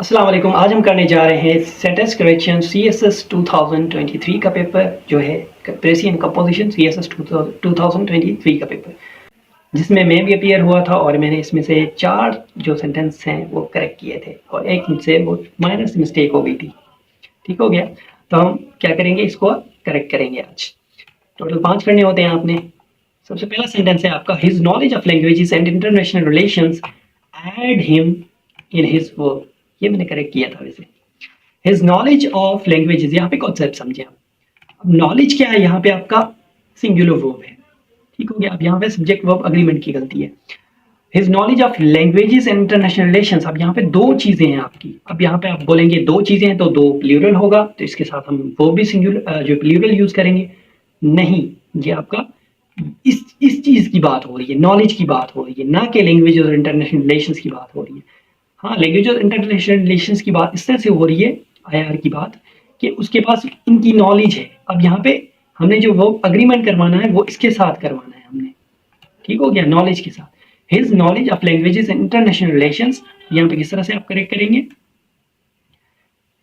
अस्सलाम वालेकुम। आज हम करने जा रहे हैं सेंटेंस करेक्शन CSS 2023 का पेपर जो है प्रेसियन कंपोजिशन CSS 2023 का पेपर, जिसमें मैं भी अपीयर हुआ था और मैंने इसमें से 4 जो सेंटेंस हैं वो करेक्ट किए थे और एक मुझसे वो माइनर सी मिस्टेक हो गई थी। ठीक हो गया, तो हम क्या करेंगे, इसको करेक्ट करेंगे। आज टोटल 5 करने होते हैं आपने। सबसे पहला सेंटेंस है आपका, his knowledge of languages and international relations aid him in his work. ये मैंने करेक्ट किया था वैसे। हिज नॉलेज ऑफ लैंग्वेजेस, यहाँ पे कॉन्सेप्ट समझे आप। अब नॉलेज क्या है, यहाँ पे आपका सिंगुलर वर्ब है। ठीक हो गया, अब यहाँ पे सब्जेक्ट वर्ब अग्रीमेंट की गलती है। His knowledge of languages and international relations, अब यहाँ पे 2 चीजें हैं आपकी। अब यहाँ पे आप बोलेंगे 2 चीजें हैं तो 2 प्लूरल होगा, तो इसके साथ हम वो भी सिंगुलर जो प्लूरल यूज करेंगे। नहीं, ये आपका इस चीज की बात हो रही है, नॉलेज की बात हो रही है, ना कि लैंग्वेज और इंटरनेशनल रिलेशंस की बात हो रही है। हाँ, लैंग्वेज और इंटरनेशनल रिलेशंस की बात इस तरह से हो रही है, आईआर की बात, कि उसके पास इनकी नॉलेज है। अब यहाँ पे हमने जो वो अग्रीमेंट करवाना है वो इसके साथ करवाना है हमने। ठीक हो गया, नॉलेज के साथ। His knowledge of languages and international relations, यहाँ पे किस तरह से आप करेक्ट करेंगे,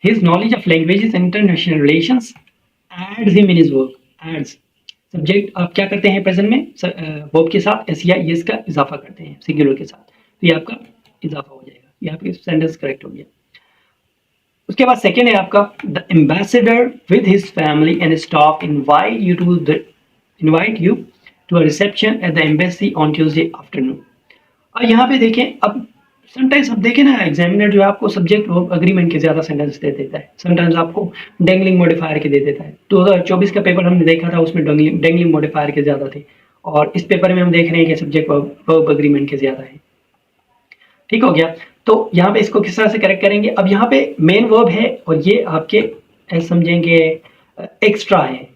his knowledge of languages and international relations aids him in his work. Aids subject आप क्या करते हैं प्रेजेंट में, वर्ब के साथ एस या एस का इजाफा करते हैं सिंगुलर के साथ, तो ये आपका इजाफा हो जाएगा। ये आपके सेंटेंस करेक्ट हो गया। उसके बाद सेकेंड है आपका, the ambassador with his family and staff invite you to a reception at the embassy on Tuesday afternoon. और यहाँ पे देखें, अब समटाइम्स आप देखें ना, एग्जामिनर जो है आपको सब्जेक्ट वर्ब अग्रीमेंट के ज्यादा सेंटेंस दे देता है, समटाइम्स आपको डेंगलिंग मॉडिफायर के दे देता है। 2024 का पेपर हमने देखा था, उसमें डेंगलिंग मॉडिफायर के ज्यादा थे, और इस पेपर में हम देख रहे हैं कि सब्जेक्ट वर्ब अग्रीमेंट के ज्यादा है। ठीक हो गया, तो यहाँ पे इसको किस तरह से करेक्ट करेंगे। अब यहाँ पे मेन वर्ब है और ये आपके समझेंगे एक्स्ट्रा है,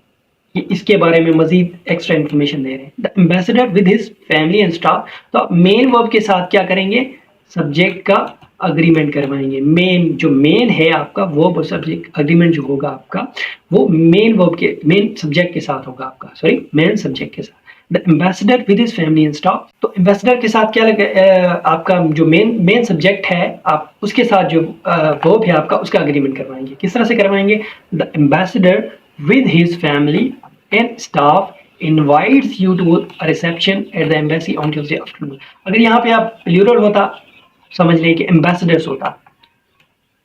ये इसके बारे में मजीद एक्स्ट्रा इन्फॉर्मेशन दे रहे हैं। The ambassador with his family and staff, तो आप मेन वर्ब के साथ क्या करेंगे, सब्जेक्ट का अग्रीमेंट करवाएंगे। मेन है आपका वर्ब और सब्जेक्ट अग्रीमेंट जो होगा आपका, वो मेन सब्जेक्ट के साथ होगा आपका, सॉरी मेन सब्जेक्ट के साथ। The ambassador with his family and staff, तो एम्बेसडर के साथ क्या लगे, आपका जो मेन सब्जेक्ट है, आप उसके साथ जो वर्ब है आपका, उसका अग्रीमेंट करवाएंगे। किस तरह से करवाएंगे, the ambassador with his family and staff invites you to a reception at the embassy on Tuesday afternoon। अगर यहाँ पे आप प्लूरल होता, समझ लें कि एम्बेसडर्स होता,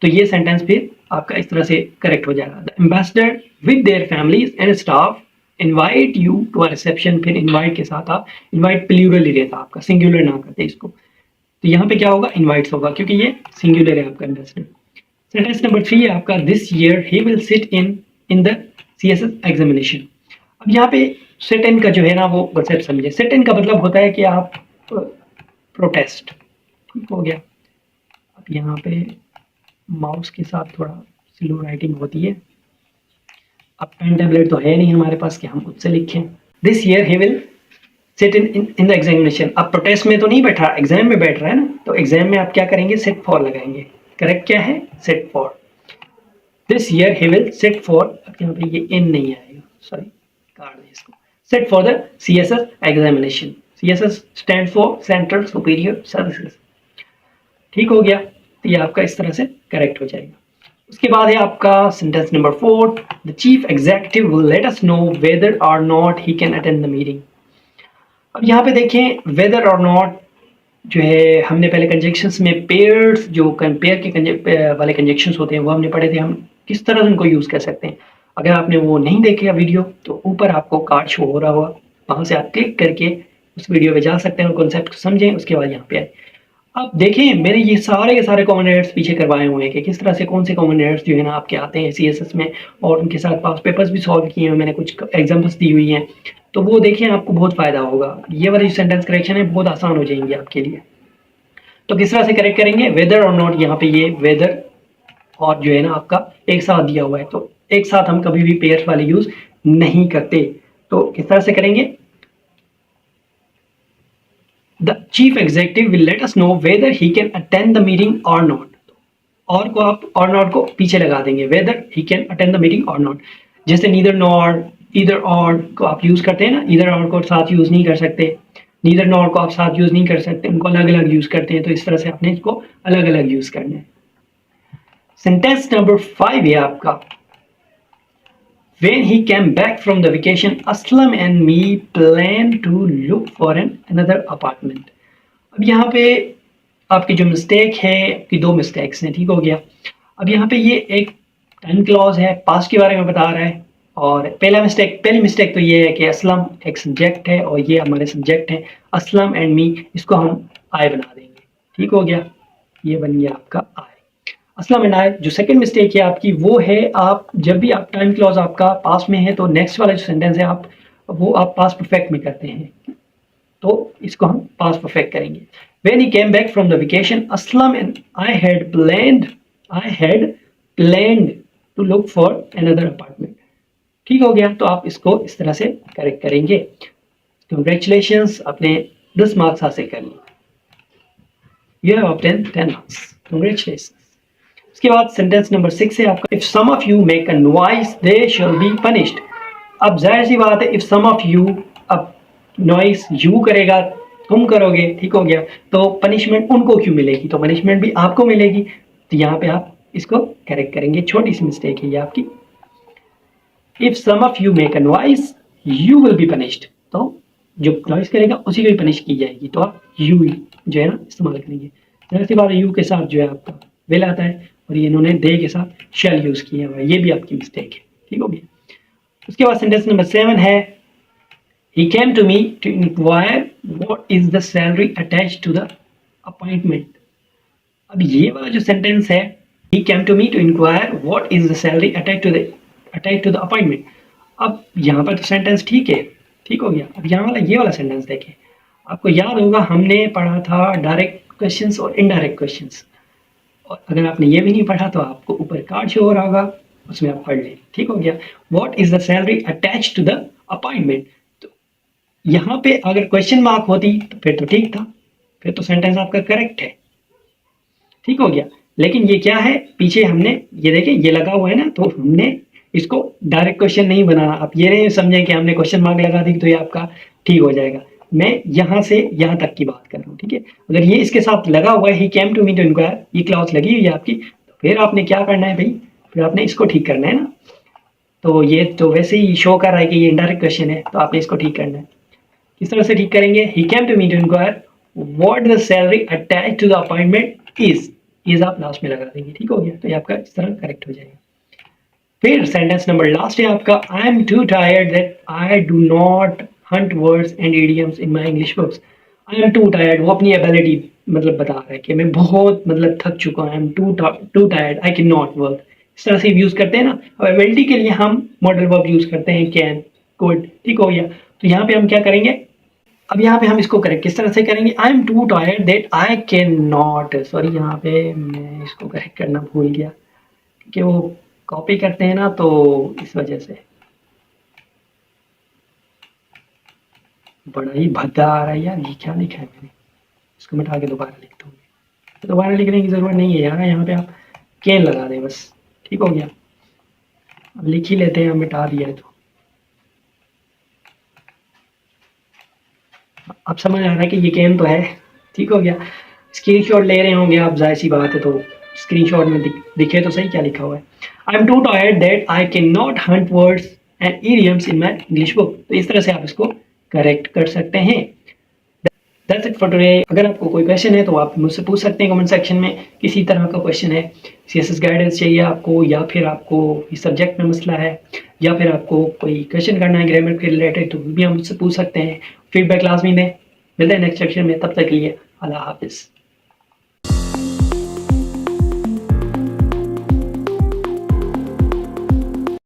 तो ये सेंटेंस फिर आपका इस तरह से करेक्ट हो जाएगा। The ambassador with their families and staff invite you to a reception, फिर इनवाइट के साथ आप इनवाइट प्लूरल ही रहता आपका, सिंगुलर ना करते इसको, तो यहाँ पे क्या होगा, इनवाइट्स होगा, क्योंकि ये सिंगुलर है आपका एम्बेसडर। सेंटेंस नंबर 3 है आपका, this year he will sit in the CSS examination. अब यहाँ पे सिट इन का जो है ना वो कॉन्सेप्ट समझे। सिट इन का मतलब होता है कि आप प्रोटेस्ट। ठीक हो गया, अब यहाँ पे माउस के साथ थोड़ा स्लो राइटिंग होती है। अब पेन टैबलेट तो है नहीं हमारे पास कि हम उससे लिखें। This year he will sit in the examination. अब प्रोटेस्ट में तो नहीं बैठ रहा, एग्जाम में बैठ रहा है ना, तो एग्जाम में आप क्या करेंगे, सिट फॉर लगाएंगे। करेक्ट क्या है, sit for. This year he will sit for, अब यहाँ पे ये इन नहीं आएगा, सॉरी काट दें इसको, sit for the CSS examination. CSS stand for central superior services. ठीक हो गया, तो ये आपका इस तरह से करेक्ट हो जाएगा। उसके बाद है आपका sentence number 4, the chief executive will let us know whether और not he can attend the meeting. अब यहाँ पे देखें, वेदर और नॉट जो है, हमने पहले कंजक्शंस में पेयर्स, जो पेयर के वाले कंजक्शंस होते हैं वो हमने पढ़े थे, हम किस तरह उनको यूज़ कर सकते हैं। अगर आपने वो नहीं देखे वीडियो, तो ऊपर आपको कार्ड शो हो रहा होगा, वहाँ से आप क्लिक करके उस वीडियो पे जा सकते हैं और कॉन्सेप्ट को समझें, उसके बाद यहाँ पे आए। अब देखें, मैंने ये सारे के सारे कॉमन एरर्स पीछे करवाए हुए हैं कि किस तरह से कौन से कॉमन एरर्स जो है ना आपके आते हैं CSS में, और उनके साथ पास पेपर्स भी सॉल्व किए हैं मैंने, कुछ एग्जाम्पल्स दी हुई हैं, तो वो देखें, आपको बहुत फ़ायदा होगा। ये वाली सेंटेंस करेक्शन है बहुत आसान हो जाएंगी आपके लिए। तो किस तरह से करेक्ट करेंगे, वेदर और नॉट, यहाँ पे ये वेदर और जो है ना आपका एक साथ दिया हुआ है, तो एक साथ हम कभी भी पेयर्स वाले यूज नहीं करते। तो किस तरह से करेंगे, the chief executive will let us know weather he can attend the meeting और नॉट। और को आप और नॉट को पीछे लगा देंगे, weather he can attend the meeting और नॉट। जैसे नीदर नॉर, ईदर और को आप यूज करते हैं ना, ईदर और को साथ यूज नहीं कर सकते, नीदर नॉर को आप साथ यूज नहीं कर सकते, उनको अलग अलग यूज करते हैं। तो इस तरह से आपने इसको अलग अलग यूज करना है। सेंटेंस नंबर 5 है आपका, When he came back from the vacation, Aslam and me planned to look for another apartment. अब यहाँ पे आपकी जो मिस्टेक है, आपकी दो मिस्टेक्स हैं, ठीक हो गया। अब यहाँ पे ये एक टाइम क्लॉज है, पास्ट के बारे में बता रहा है। और पहली मिस्टेक तो ये है कि असलम एक सब्जेक्ट है और ये हमारे सब्जेक्ट हैं असलम एंड मी, इसको हम आई बना देंगे, ठीक हो गया। ये बन गया आपका आई, असलम एंड आई। जो सेकंड मिस्टेक है आपकी वो है, आप जब भी आप टाइम क्लॉज आपका पास्ट में है तो नेक्स्ट वाला जो सेंटेंस है आप पास्ट परफेक्ट में करते हैं, तो इसको हम पास्ट परफेक्ट करेंगे। When he came back from the vacation, Aslam and I had planned to look for another apartment. ठीक हो गया, तो आप इसको इस तरह से करेक्ट करेंगे। Congratulations, आपने 10 मार्क्स हासिल कर लिए। You have obtained 10 marks. Congratulations. उसके बाद सेंटेंस नंबर 6 है आपका, If some of you make a noise, they shall be punished. अब जाहिर सी बात है, if some of you, अब नॉइस यू करेगा, तुम करोगे, ठीक हो गया, तो पनिशमेंट उनको क्यों मिलेगी, तो पनिशमेंट भी आपको मिलेगी। तो यहाँ पे आप इसको करेक्ट करेंगे, छोटी सी मिस्टेक है ये आपकी। If some of you make a noise you will be punished, तो जो नॉइस करेगा उसी को भी पनिश की जाएगी, तो आप यू जो है ना इस्तेमाल करेंगे। जाहिर सी बात है, यू के साथ जो है आपका विल आता है और ये इन्होंने दे के साथ शैल यूज किया हुआ है, ये भी आपकी मिस्टेक है, ठीक हो गया। उसके बाद सेंटेंस नंबर 7 है, He came to me to inquire what is the salary attached to the appointment. अब ये वाला जो सेंटेंस है, He came to me to inquire what is the salary attached to the appointment. अब यहाँ पर तो सेंटेंस ठीक है, ठीक हो गया। अब यहाँ वाला ये वाला सेंटेंस देखें, आपको याद होगा हमने पढ़ा था डायरेक्ट क्वेश्चंस और इनडायरेक्ट क्वेश्चंस, और अगर आपने ये भी नहीं पढ़ा तो आपको ऊपर कार्ड शो हो रहा होगा, उसमें आप पढ़ लें, ठीक हो गया। What is the salary attached to the appointment? यहाँ पे अगर क्वेश्चन मार्क होती तो फिर तो ठीक था, फिर तो सेंटेंस आपका करेक्ट है, ठीक हो गया। लेकिन ये क्या है, पीछे हमने ये देखें ये लगा हुआ है ना, तो हमने इसको डायरेक्ट क्वेश्चन नहीं बनाना। आप ये नहीं समझें कि हमने क्वेश्चन मार्क लगा दी तो ये आपका ठीक हो जाएगा। मैं यहाँ से यहाँ तक की बात कर रहा हूँ, ठीक है। अगर ये इसके साथ लगा हुआ है, he came to me to enquire, ये क्लॉज लगी हुई है आपकी, तो फिर आपने क्या करना है भाई, फिर आपने इसको ठीक करना है ना। तो ये तो वैसे ही शो कर रहा है कि ये इनडायरेक्ट क्वेश्चन है, तो आपने इसको ठीक करना है। किस तरह से ठीक करेंगे, he came to me to inquire what the salary attached to the appointment is आप लास्ट में लगा देंगे, ठीक हो गया। तो ये आपका इस तरह करेक्ट हो जाएगा। फिर सेंटेंस नंबर लास्ट है आपका, I am too tired that I do not hunt words and idioms in my English books. I am too tired, वो अपनी एबिलिटी मतलब बता रहा है कि मैं बहुत मतलब थक चुका हूँ। I am too tired, I cannot work, इस तरह से यूज करते हैं ना। अब एबिलिटी के लिए हम मॉडल वर्ब यूज करते हैं कैन, कुड, ठीक हो गया। तो यहाँ पे हम क्या करेंगे, अब यहाँ पे हम इसको करेक्ट किस तरह से करेंगे, I am to tired that I can not, sorry यहाँ पे मैं इसको करेक्ट करना भूल गया क्योंकि वो कॉपी करते हैं ना, तो इस वजह से बड़ा ही भद्दा आ रहा है यार। ये क्या लिखा है मैंने, इसको मिटा के दोबारा लिखता हूँ। तो दोबारा लिखने की जरूरत नहीं है यार, यहाँ पे आप कैन लगा दें बस, ठीक हो गया। अब लिख ही लेते हैं, हम मिटा दिया है तो अब समझ आ रहा है कि ये कैन तो है, ठीक हो गया। स्क्रीनशॉट ले रहे होंगे आप, जाहिर सी बात है, तो स्क्रीनशॉट में दिखे तो सही क्या लिखा हुआ है। I am to tired that I can not Hunt words and idioms in my English book. तो इस तरह से आप इसको करेक्ट कर सकते हैं। That's it for today. अगर आपको कोई क्वेश्चन है तो आप मुझसे पूछ सकते हैं कमेंट सेक्शन में। किसी तरह का क्वेश्चन है, सीएसएस गाइडेंस चाहिए आपको, या फिर आपको इस सब्जेक्ट में मसला है, या फिर आपको कोई क्वेश्चन करना है ग्रामर के रिलेटेड, तो भी हम मुझसे पूछ सकते हैं। फीडबैक लाजमी दें। मिलते हैं नेक्स्ट सेक्शन में, तब तक के लिए अल्लाह हाफिज़।